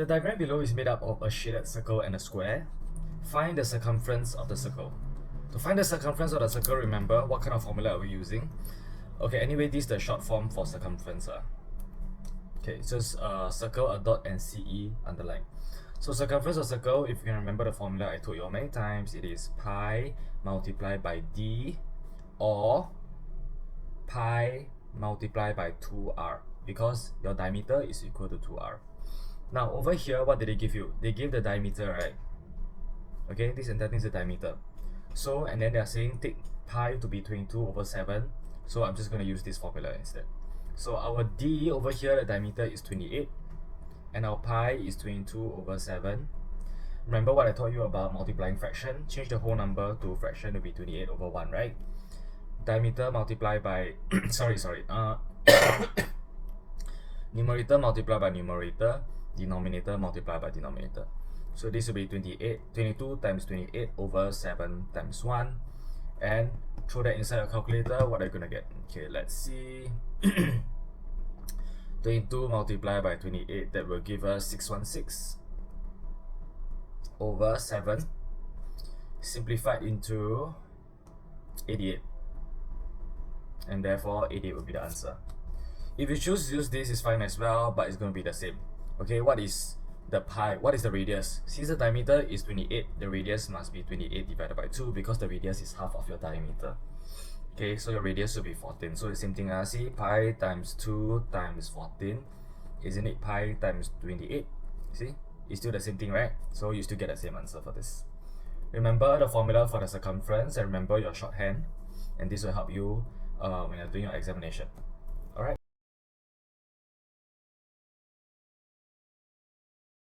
The diagram below is made up of a shaded circle and a square. Find the circumference of the circle. To find the circumference of the circle, remember what kind of formula are we using? Okay, anyway, this is the short form for circumference. Okay, so it's circle, a dot, and CE underline. So circumference of circle, if you can remember the formula I told you many times, it is pi multiplied by d or pi multiplied by 2r, because your diameter is equal to 2r. Now over here, what did they give you? They give the diameter, right? Okay, this entire thing is the diameter. So, and then they are saying take pi to be 22/7. So I'm just going to use this formula instead. So our d over here, the diameter is 28, and our pi is 22/7. Remember what I told you about multiplying fraction? Change the whole number to fraction to be 28/1, right? Diameter multiplied by numerator multiplied by numerator, denominator multiplied by denominator. So this will be 22 times 28/7 times 1, and throw that inside a calculator. What are you gonna get? Okay, let's see. 22 multiplied by 28, that will give us 616/7, simplified into 88, and therefore 88 will be the answer. If you choose to use this, is fine as well, but it's going to be the same. Okay, what is the pi? What is the radius? Since the diameter is 28, the radius must be 28 divided by 2, because the radius is half of your diameter. Okay, so your radius will be 14. So the same thing, see, pi times 2 times 14, isn't it pi times 28? See, it's still the same thing, right? So you still get the same answer for this. Remember the formula for the circumference, and remember your shorthand, and this will help you when you're doing your examination.